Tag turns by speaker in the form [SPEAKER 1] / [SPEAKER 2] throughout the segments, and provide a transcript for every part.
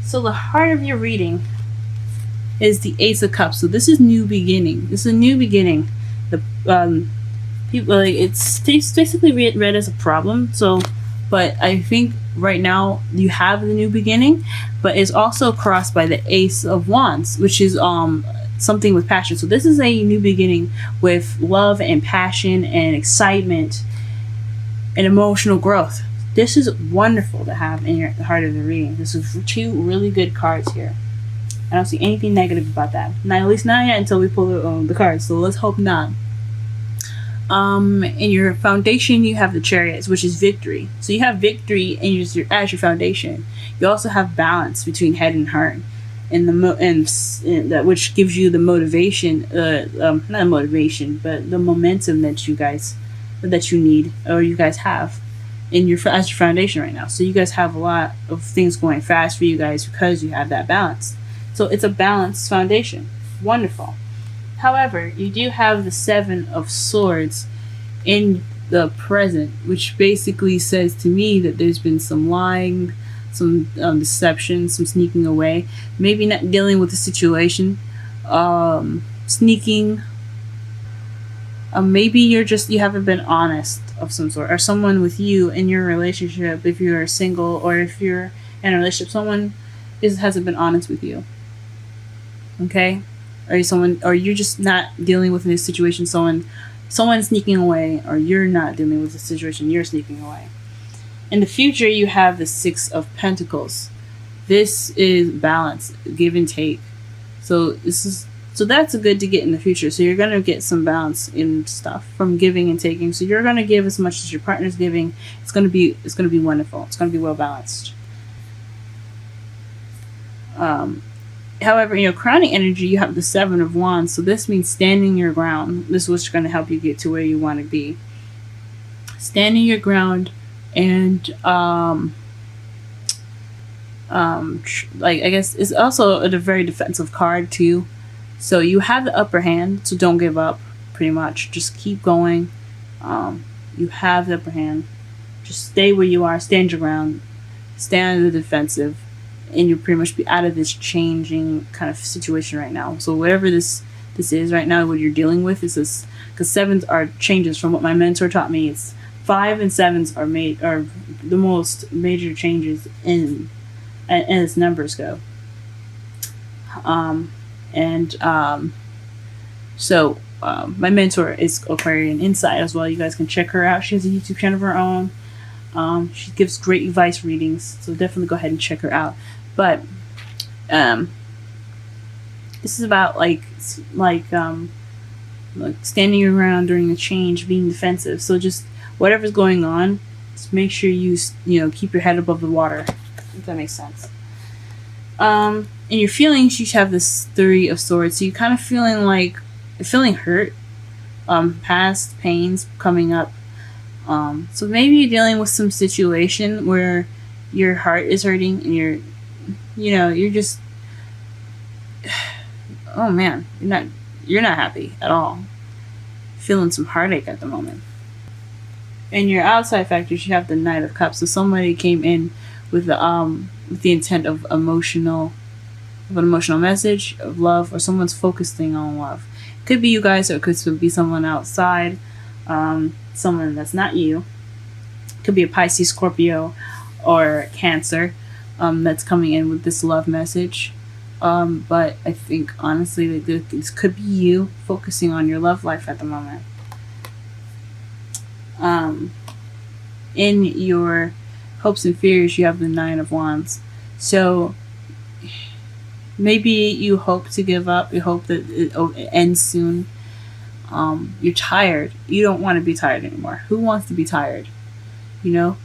[SPEAKER 1] So the heart of your reading is the Ace of Cups. So this is new beginning. This is a new beginning. The people, like, it's basically read as a problem. So, but I think right now you have the new beginning, but it's also crossed by the Ace of Wands, which is something with passion. So this is a new beginning with love and passion and excitement and emotional growth. This is wonderful to have in your heart of the reading. This is two really good cards here. I don't see anything negative about that. Not, at least not yet, until we pull the cards. So let's hope not. In your foundation, you have the Chariots, which is victory. So you have victory as your foundation. You also have balance between head and heart, and that which gives you the motivation. Not motivation, but the momentum that you need, or you guys have as your foundation right now. So you guys have a lot of things going fast for you guys because you have that balance. So it's a balanced foundation. Wonderful. However, you do have the Seven of Swords in the present, which basically says to me that there's been some lying, some deception, some sneaking away. Maybe not dealing with the situation, sneaking. Maybe you haven't been honest of some sort, or someone with you in your relationship, if you're single or if you're in a relationship, someone hasn't been honest with you. Okay? Or you're just not dealing with this situation, someone sneaking away, or you're not dealing with the situation, you're sneaking away. In the future, you have the Six of Pentacles. This is balance, give and take. So that's good to get in the future. So you're gonna get some balance in stuff from giving and taking. So you're gonna give as much as your partner's giving. It's gonna be wonderful. It's gonna be well balanced. However, in your crowning energy, you have the Seven of Wands. So this means standing your ground. This is what's going to help you get to where you want to be. Standing your ground, and I guess it's also a very defensive card too. So you have the upper hand. So don't give up. Pretty much, just keep going. You have the upper hand. Just stay where you are. Stand your ground. Stand on the defensive. And you'll pretty much be out of this changing kind of situation right now. So whatever this is right now, what you're dealing with is this, because sevens are changes from what my mentor taught me. It's 5 and 7s are the most major changes as numbers go. So my mentor is Aquarian Inside as well. You guys can check her out. She has a YouTube channel of her own. She gives great advice readings, so definitely go ahead and check her out. But this is about like standing around during the change, being defensive. So just whatever's going on, just make sure you keep your head above the water. If that makes sense. In your feelings, you have this Three of Swords. So you're kind of feeling hurt, past pains coming up. So maybe you're dealing with some situation where your heart is hurting and you're just, oh man, you're not happy at all. Feeling some heartache at the moment. In your outside factors, you have the Knight of Cups. So somebody came in with the intent of an emotional message of love, or someone's focusing on love. It could be you guys, or it could be someone outside. Someone that's not you. It could be a Pisces, Scorpio, or Cancer that's coming in with this love message. But I think honestly that this could be you focusing on your love life at the moment. In your hopes and fears, you have the Nine of Wands. So maybe you hope to give up. You hope that it ends soon. You're tired. You don't want to be tired anymore. Who wants to be tired? You don't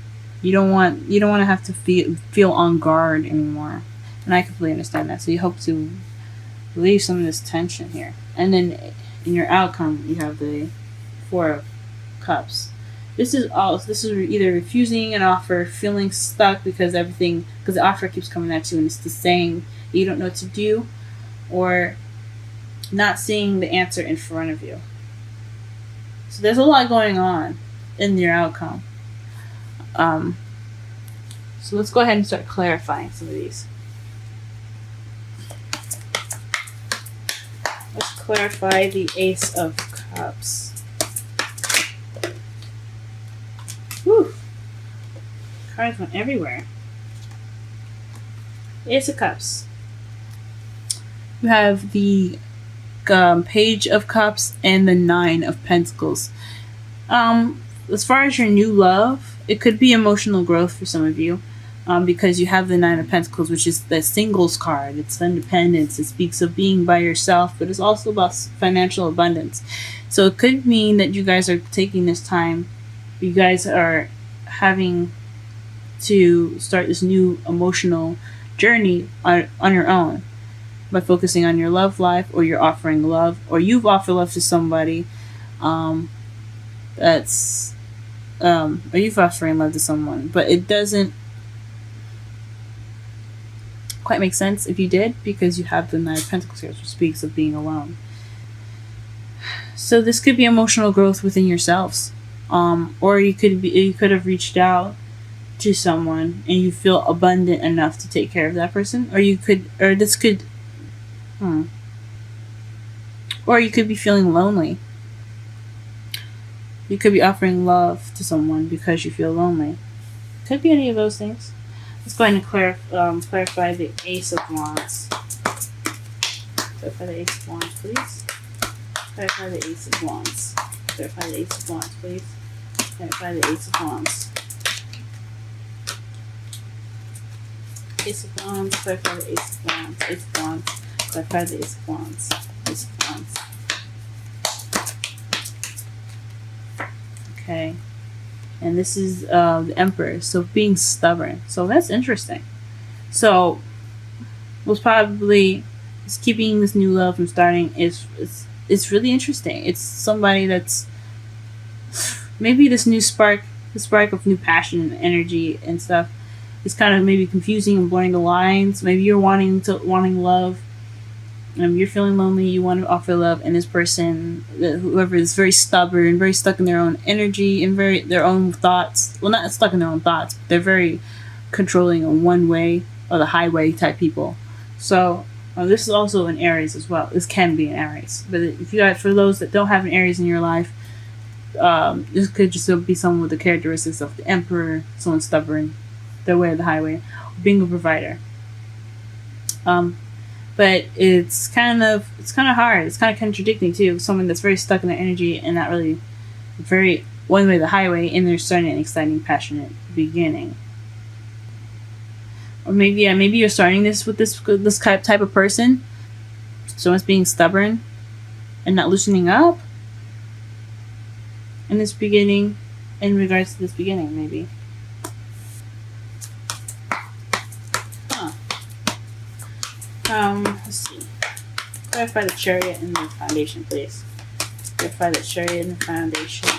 [SPEAKER 1] want to have to feel on guard anymore. And I completely understand that. So you hope to relieve some of this tension here. And then in your outcome, you have the Four of Cups. This is either refusing an offer, feeling stuck because the offer keeps coming at you and it's just saying you don't know what to do, or not seeing the answer in front of you. So there's a lot going on in your outcome. So let's go ahead and start clarifying some of these. clarify the Ace of Cups. Whew. Cards went everywhere. Ace of Cups. You have the Page of Cups and the Nine of Pentacles. As far as your new love, it could be emotional growth for some of you, because you have the Nine of Pentacles, which is the singles card. It's independence. It speaks of being by yourself, but it's also about financial abundance. So it could mean that you guys are taking this time. You guys are having to start this new emotional journey on your own by focusing on your love life, or you're offering love, or you've offered love to somebody or you've offering love to someone, but it doesn't quite make sense if you did, because you have the Nine of Pentacles here, which speaks of being alone. So this could be emotional growth within yourselves, or you could have reached out to someone and you feel abundant enough to take care of that person, or you could be feeling lonely. You could be offering love to someone because you feel lonely. Could be any of those things. Let's go ahead and clarify the Ace of Wands. Clarify the Ace of Wands, please. Clarify the Ace of Wands. Clarify the Ace of Wands, please. Clarify the Ace of Wands. Ace of Wands. Clarify the Ace of Wands. Ace of Wands. Clarify the Ace of Wands. Ace of Wands. Okay. And this is the Emperor. So being stubborn. So that's interesting. So what's probably is keeping this new love from starting is really interesting. It's somebody that's maybe this new spark, the spark of new passion and energy and stuff, is kind of maybe confusing and blurring the lines. Maybe you're wanting love. You're feeling lonely, you want to offer love, and this person, whoever, is very stubborn, very stuck in their own energy and their own thoughts. Well, not stuck in their own thoughts, but they're very controlling in one way, or the highway type people. So this is also an Aries as well. This can be an Aries, but if you got, for those that don't have an Aries in your life, this could just be someone with the characteristics of the Emperor, someone stubborn, their way of the highway, being a provider. But it's kind of hard. It's kind of contradicting too. Someone that's very stuck in their energy and not really very one way the highway, and they're starting an exciting, passionate beginning. Or maybe you're starting this with this type of person. Someone's being stubborn and not loosening up in this beginning, in regards to this beginning, maybe. Let's see. Clarify the Chariot and the Foundation, please. Clarify the Chariot and the Foundation.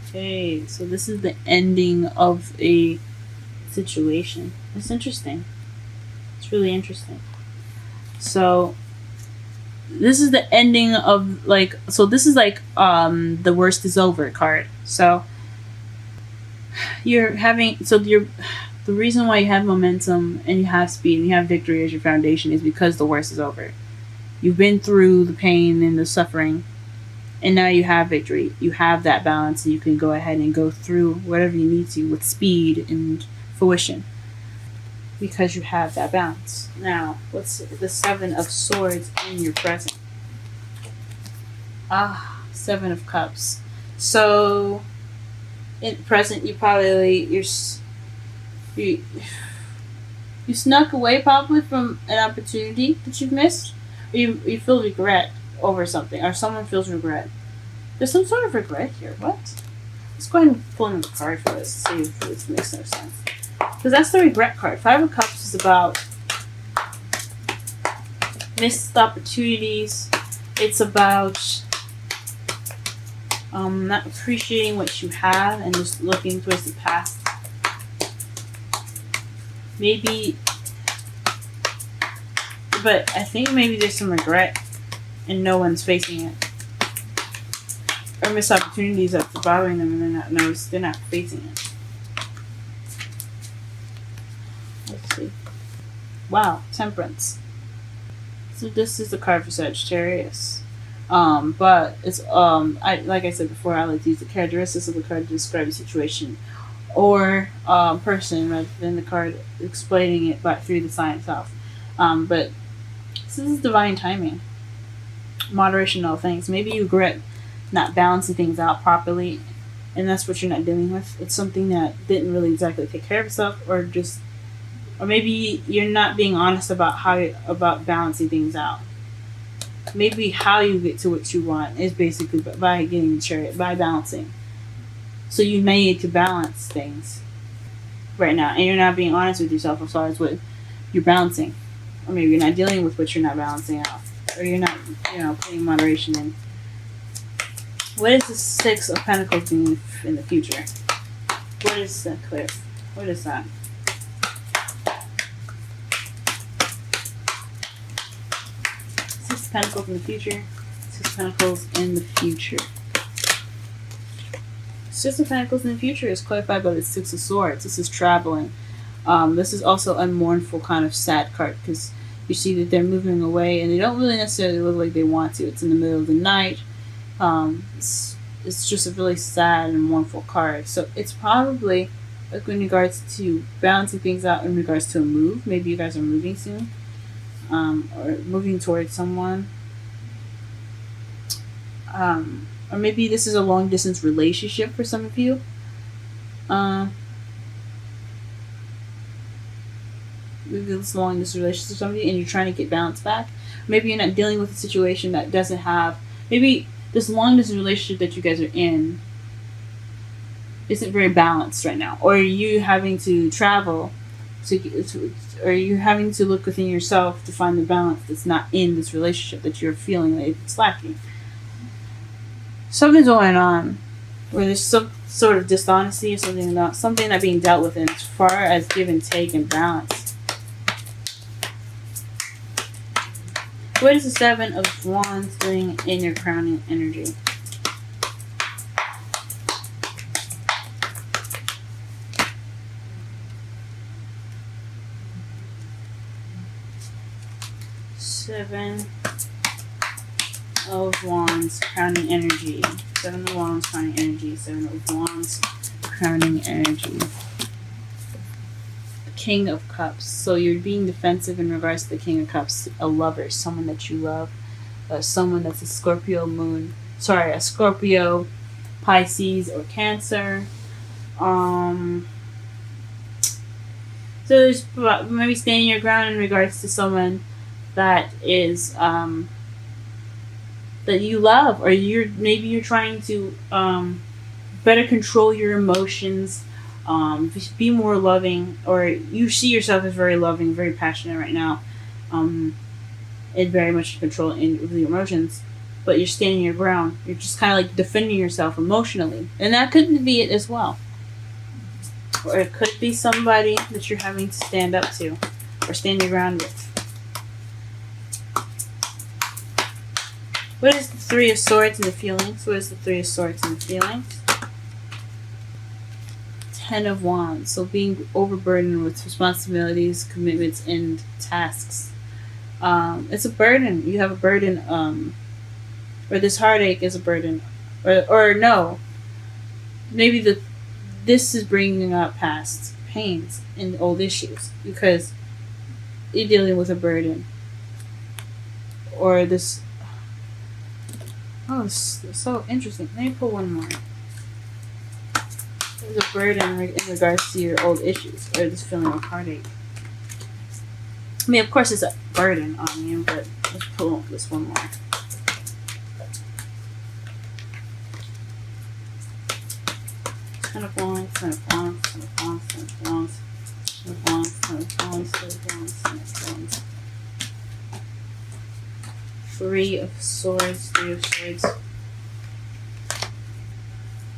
[SPEAKER 1] Okay, so this is the ending of a situation. It's interesting. It's really interesting. So this is the ending of this is the worst is over card. So the reason why you have momentum and you have speed and you have victory as your foundation is because the worst is over. You've been through the pain and the suffering, and now you have victory. You have that balance, and you can go ahead and go through whatever you need to with speed and fruition, because you have that balance. Now, what's the Seven of Swords in your present? Seven of Cups. So in present, you probably you snuck away probably from an opportunity that you've missed, or you feel regret over something, or someone feels regret. There's some sort of regret here. What? Let's go ahead and pull another card for this to see if this makes no sense. Because that's the regret card. Five of Cups is about missed opportunities. It's about not appreciating what you have and just looking towards the past. Maybe, but I think maybe there's some regret and no one's facing it. Or missed opportunities that's bothering them and they're not facing it. Let's see. Wow, Temperance. So this is the card for Sagittarius. But it's I like I said before, I like to use the characteristics of the card to describe a situation or person rather than the card explaining it but through the sign itself. But this is divine timing, moderation, in all things. Maybe you regret not balancing things out properly, and that's what you're not dealing with. It's something that didn't really exactly take care of itself, or maybe you're not being honest about about balancing things out. Maybe how you get to what you want is basically by getting the chariot, by balancing. So you may need to balance things right now, and you're not being honest with yourself as far as what you're balancing, or maybe you're not dealing with what you're not balancing out, or you're not, putting moderation in. What is the Six of Pentacles mean in the future? What is that, Cliff? What is that? Six of Pentacles in the future. Six of Pentacles in the future. Six of Pentacles in the future is clarified by the Six of Swords. This is traveling. This is also a mournful kind of sad card because you see that they're moving away and they don't really necessarily look like they want to. It's in the middle of the night. It's just a really sad and mournful card. So it's probably like in regards to balancing things out in regards to a move. Maybe you guys are moving soon, or moving towards someone. Or maybe this is a long distance relationship for some of you. Maybe this long distance relationship with somebody and you're trying to get balance back. Maybe you're not dealing with a situation that doesn't have, maybe this long distance relationship that you guys are in isn't very balanced right now. Or you having to travel or you're having to look within yourself to find the balance that's not in this relationship that you're feeling that it's lacking. Something's going on where there's some sort of dishonesty or something not being dealt with as far as give and take and balance. What is the Seven of Wands doing in your crowning energy? Seven of Wands, crowning energy. Seven of Wands, crowning energy. Seven of Wands, crowning energy. King of Cups. So you're being defensive in regards to the King of Cups. A lover, someone that you love, someone that's a Scorpio moon. Sorry, a Scorpio, Pisces, or Cancer. So there's maybe standing your ground in regards to someone that is that you love, or you're trying to better control your emotions. Be more loving, or you see yourself as very loving, very passionate right now, and very much in control with your emotions, but you're standing your ground. You're just kind of like defending yourself emotionally, and that could be it as well. Or it could be somebody that you're having to stand up to, or stand your ground with. What is the Three of Swords in the feelings? What is the Three of Swords in the feelings? Ten of Wands. So being overburdened with responsibilities, commitments, and tasks. It's a burden. You have a burden, or this heartache is a burden, or no. Maybe this is bringing up past pains and old issues because you're dealing with a burden, or this. Oh, it's so interesting. Let me pull one more. There's a burden in regards to your old issues or this feeling of heartache. I mean, of course, it's a burden on you, but let's pull this one more. Ten of Wands, Ten of Wands, Ten of Wands, Ten of Wands, Ten of Wands, Ten of Wands, Ten of Wands, Ten of Wands. Three of Swords, Three of Swords.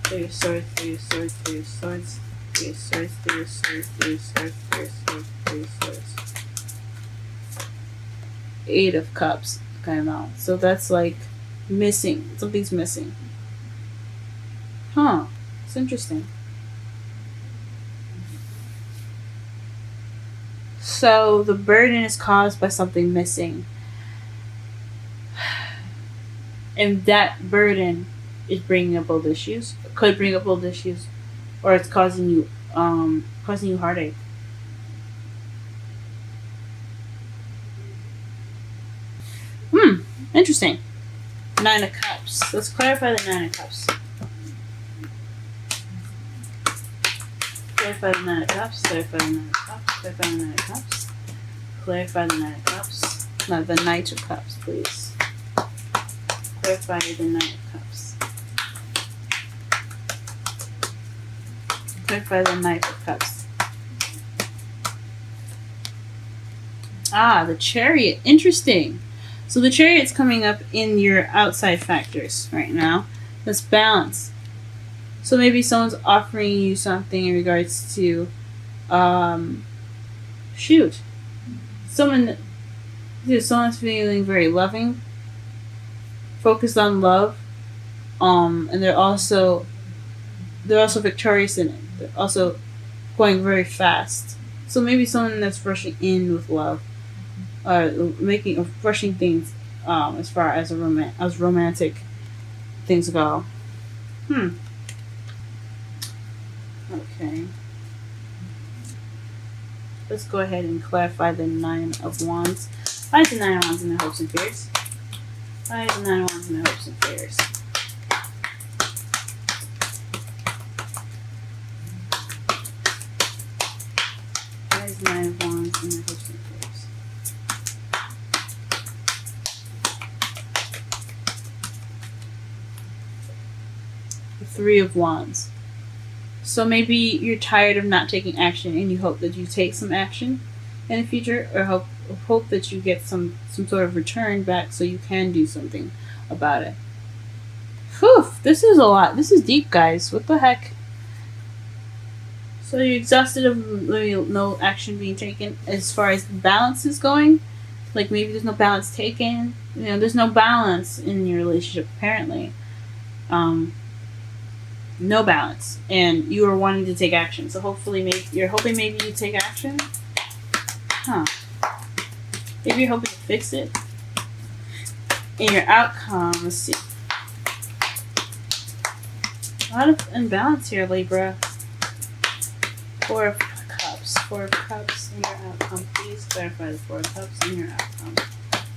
[SPEAKER 1] Three of Swords, Three of Swords, Three of Swords, Three of Swords, Three of Swords, Three of Swords, Three of Swords, Three of Swords. Eight of Cups came out. So that's like missing. Something's missing. Huh. It's interesting. So the burden is caused by something missing. And that burden is bringing up old issues. Could bring up old issues. Or it's causing you heartache. Interesting. Nine of Cups. Let's clarify the Nine of Cups. Clarify the Nine of Cups. Clarify the Nine of Cups. Clarify the Nine of Cups. Clarify the Nine of Cups. No, the Knight of Cups, please. Clarify the Nine of Cups. Clarify the Knight of Cups. Ah, the Chariot. Interesting. So the Chariot's coming up in your outside factors right now. That's balance. So maybe someone's offering you something in regards to, someone's feeling very loving, focused on love, and they're also victorious in it. They're also going very fast. So maybe someone that's rushing in with love, rushing things, as far as romantic things go. Okay. Let's go ahead and clarify the Nine of Wands. Why is the Nine of Wands in the hopes and fears? Why is the Nine of Wands in the hopes and fears? Why is the Nine of Wands in the hopes and fears? The Three of Wands. So maybe you're tired of not taking action and you hope that you take some action in the future, or hope that you get some sort of return back so you can do something about it. Whew, this is a lot. This is deep, guys. What the heck? So you're exhausted of no action being taken as far as balance is going? Like maybe there's no balance taken. There's no balance in your relationship apparently. No balance, and you are wanting to take action. So hopefully, you're hoping maybe you take action. Maybe you're hoping to fix it. And your outcome, let's see. A lot of imbalance here, Libra. Four of Cups. Four of Cups in your outcome. Please clarify the Four of Cups in your outcome.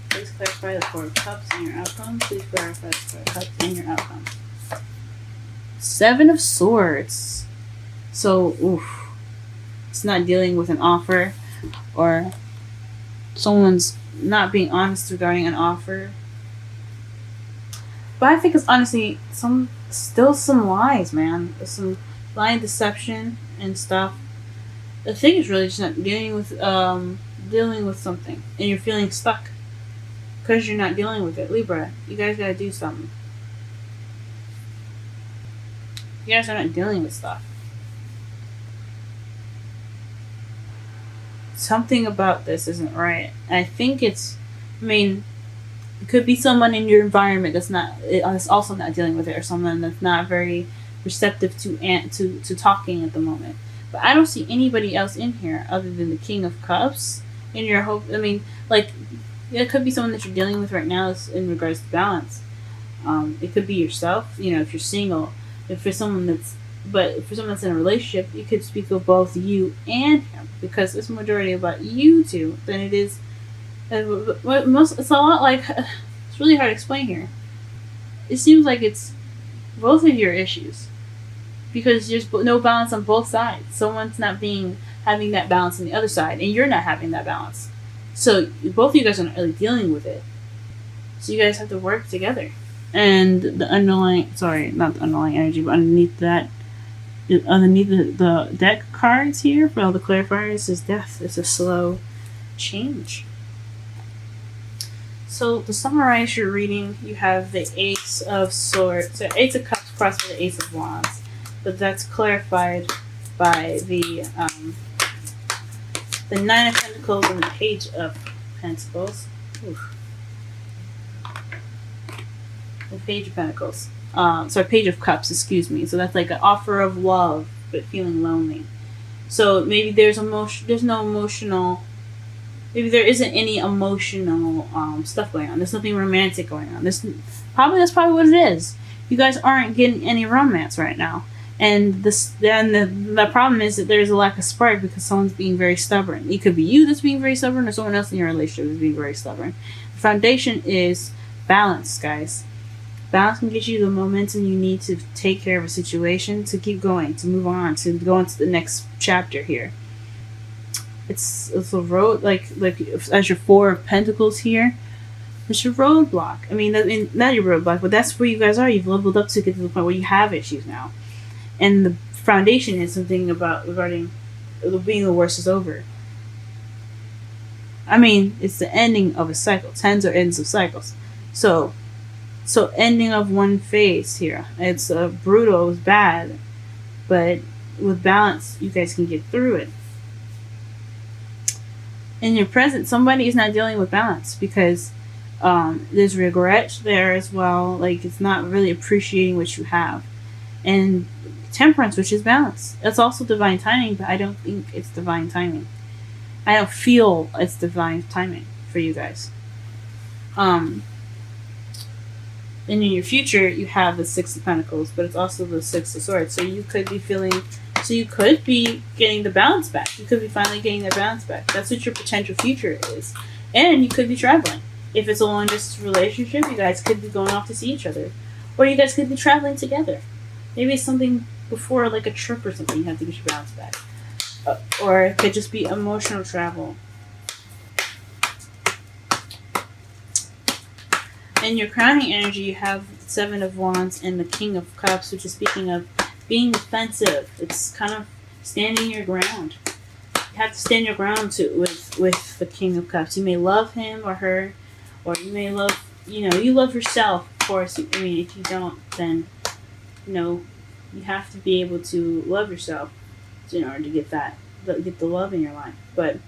[SPEAKER 1] Please clarify the Four of Cups in your outcome. Please clarify the Four of Cups in your outcome. Seven of Swords. So, it's not dealing with an offer, or someone's not being honest regarding an offer. But I think it's honestly some lies, man. There's some lying, deception and stuff. The thing is really just not dealing with something, and you're feeling stuck because you're not dealing with it. Libra, you guys gotta do something. You guys are not dealing with stuff. Something about this isn't right. I think it could be someone in your environment that's also not dealing with it, or someone that's not very receptive to talking at the moment. But I don't see anybody else in here other than the King of Cups in your hope. It could be someone that you're dealing with right now in regards to balance. It could be yourself, if you're single. For someone that's in a relationship, you could speak of both you and him, because it's majority about you two than it is. It's a lot like, it's really hard to explain here. It seems like it's both of your issues, because there's no balance on both sides. Someone's not having that balance on the other side, and you're not having that balance. So both of you guys are not really dealing with it. So you guys have to work together. And the not the underlying energy, but underneath the deck cards here for all the clarifiers is death. It's a slow change. So to summarize your reading, you have the Ace of Swords, so Ace of Cups crossed with the Ace of Wands, but that's clarified by the Nine of Pentacles and the Page of Pentacles. Oof. The Page of Pentacles. Page of Cups, excuse me. So that's like an offer of love, but feeling lonely. So maybe there's no emotional maybe there isn't any emotional stuff going on. There's nothing romantic going on. That's probably what it is. You guys aren't getting any romance right now. And the problem is that there's a lack of spark because someone's being very stubborn. It could be you that's being very stubborn, or someone else in your relationship is being very stubborn. The foundation is balance, guys. Balance can get you the momentum you need to take care of a situation, to keep going, to move on, to go into the next chapter here. It's a road, like as your Four of Pentacles here. It's your roadblock. I mean, not your roadblock, but that's where you guys are. You've leveled up to get to the point where you have issues now. And the foundation is something about regarding being the worst is over. I mean, it's the ending of a cycle. Tens are ends of cycles. So ending of one phase here. It's brutal, it's bad. But with balance, you guys can get through it. In your present, somebody is not dealing with balance because there's regret there as well. Like, it's not really appreciating what you have. And Temperance, which is balance. That's also divine timing, but I don't think it's divine timing. I don't feel it's divine timing for you guys. And in your future, you have the Six of Pentacles, but it's also the Six of Swords. So you could be getting the balance back. You could be finally getting the balance back. That's what your potential future is. And you could be traveling. If it's a long distance relationship, you guys could be going off to see each other. Or you guys could be traveling together. Maybe it's something before, like a trip or something, you have to get your balance back. Or it could just be emotional travel. In your crowning energy, you have the Seven of Wands and the King of Cups, which is speaking of being defensive. It's kind of standing your ground. You have to stand your ground with the King of Cups. You may love him or her, or you may love, you love yourself, of course. I mean, if you don't, then, you have to be able to love yourself in order to get the love in your life. But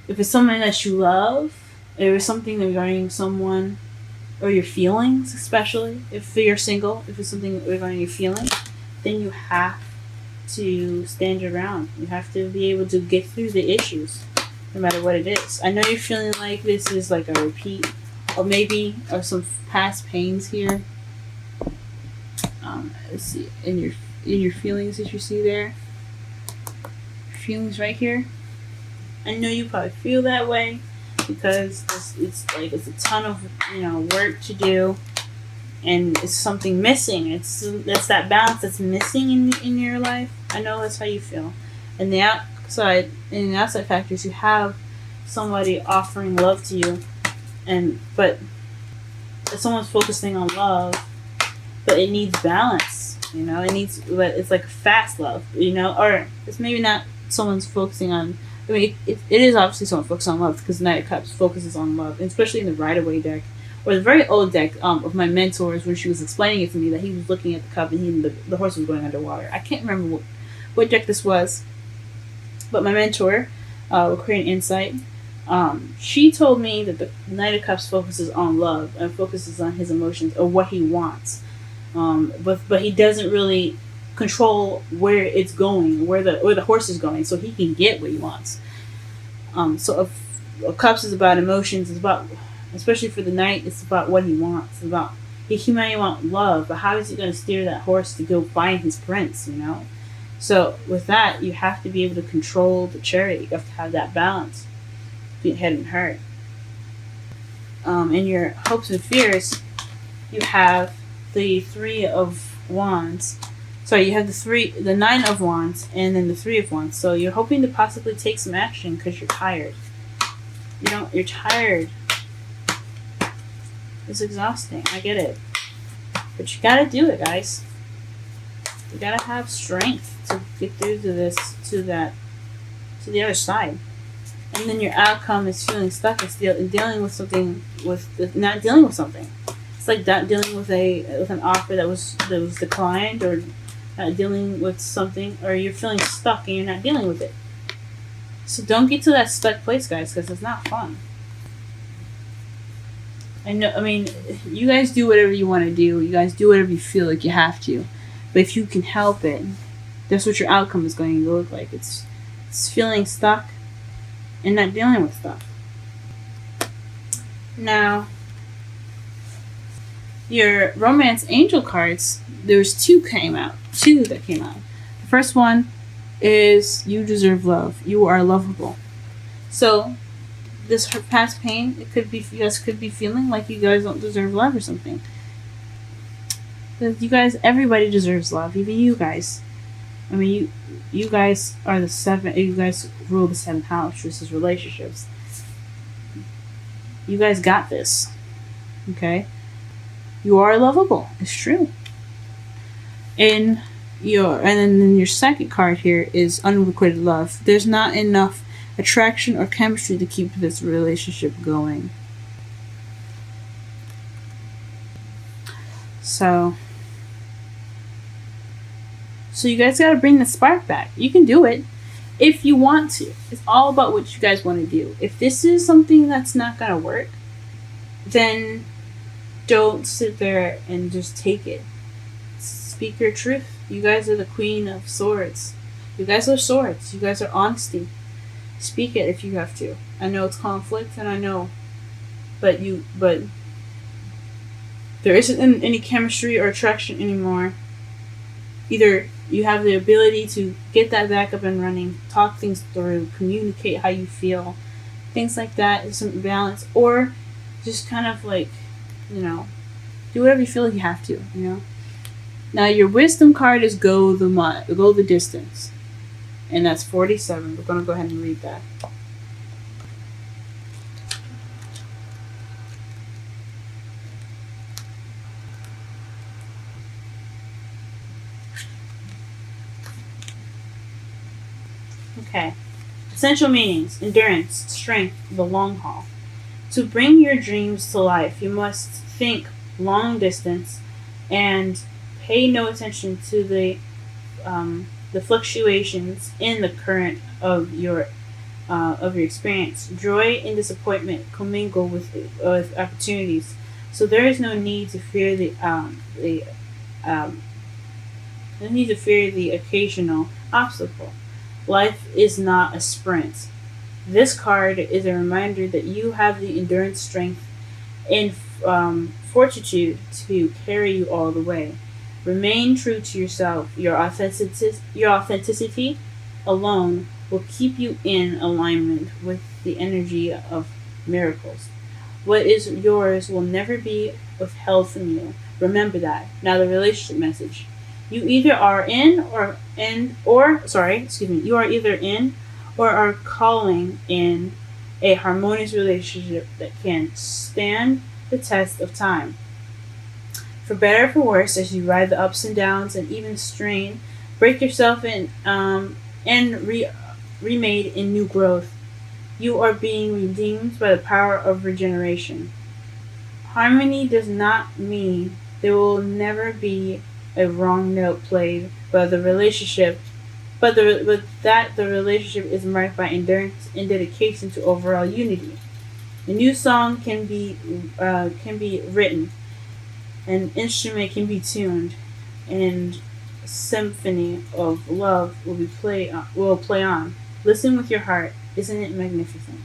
[SPEAKER 1] if it's someone that you love, or something regarding someone, or your feelings, especially if you're single, if it's something regarding your feelings, then you have to stand your ground. You have to be able to get through the issues, no matter what it is. I know you're feeling like this is like a repeat, or maybe some past pains here. Let's see, in your feelings that you see there, feelings right here. I know you probably feel that way because it's a ton of work to do, and it's something missing. That's that balance that's missing in your life. I know that's how you feel. And the outside factors, you have somebody offering love to you, but if someone's focusing on love, but it needs balance. But it's like a fast love. Or it's maybe not someone's focusing on. I mean, it is obviously someone focused on love because the Knight of Cups focuses on love, and especially in the Rider-Waite deck, or the very old deck of my mentors, when she was explaining it to me that he was looking at the cup and the horse was going underwater. I can't remember what deck this was, but my mentor, Aquarian Insight, she told me that the Knight of Cups focuses on love and focuses on his emotions or what he wants, but he doesn't really control where it's going, where the horse is going, so he can get what he wants. So if Cups is about emotions, it's about, especially for the Knight, it's about what he wants. It's about, he might want love, but how is he going to steer that horse to go find his prince? So with that, you have to be able to control the chariot. You have to have that balance, head and heart. In your hopes and fears, you have the Three of Wands. So you have the Nine of Wands, and then the Three of Wands. So you're hoping to possibly take some action because you're tired. You're tired. It's exhausting. I get it. But you gotta do it, guys. You gotta have strength to get through to to the other side. And then your outcome is feeling stuck and dealing with something, not dealing with something. It's like not dealing with an offer that was declined, or dealing with something, or you're feeling stuck and you're not dealing with it. So don't get to that stuck place, guys, because it's not fun. I mean, you guys do whatever you want to do. You guys do whatever you feel like you have to. But if you can help it, that's what your outcome is going to look like. It's feeling stuck and not dealing with stuff. Now, your romance angel cards, there's two that came out. The first one is you deserve love. You are lovable. So this past pain, it could be, you guys could be feeling like you guys don't deserve love or something. Because you guys, everybody deserves love, even you guys. I mean, you guys are the seventh. You guys rule the seventh house, which is relationships. You guys got this, okay? You are lovable. It's true. And then your second card here is unrequited love. There's not enough attraction or chemistry to keep this relationship going. So you guys got to bring the spark back. You can do it if you want to. It's all about what you guys want to do. If this is something that's not going to work, then don't sit there and just take it. Speak your truth. You guys are the queen of swords. You guys are swords. You guys are honesty. Speak it if you have to. I know it's conflict, and I know, but there isn't any chemistry or attraction anymore. Either you have the ability to get that back up and running, talk things through, communicate how you feel, things like that, some balance, or just kind of like, do whatever you feel like you have to, Now your wisdom card is go the distance, and that's 47. We're gonna go ahead and read that. Okay. Essential meanings: endurance, strength, the long haul. To bring your dreams to life, you must think long distance and pay no attention to the fluctuations in the current of your experience. Joy and disappointment commingle with opportunities, so there is no need to fear the occasional obstacle. Life is not a sprint. This card is a reminder that you have the endurance, strength, and fortitude to carry you all the way. Remain true to yourself. Your authenticity alone will keep you in alignment with the energy of miracles. What is yours will never be withheld from you. Remember that. Now the relationship message. You either are you are either in or are calling in a harmonious relationship that can stand the test of time. For better or for worse, as you ride the ups and downs and even strain, break yourself and remade in new growth. You are being redeemed by the power of regeneration. Harmony does not mean there will never be a wrong note played by the relationship, but the relationship is marked by endurance and dedication to overall unity. A new song can be written, an instrument can be tuned, and a symphony of love will play on. Listen with your heart. Isn't it magnificent?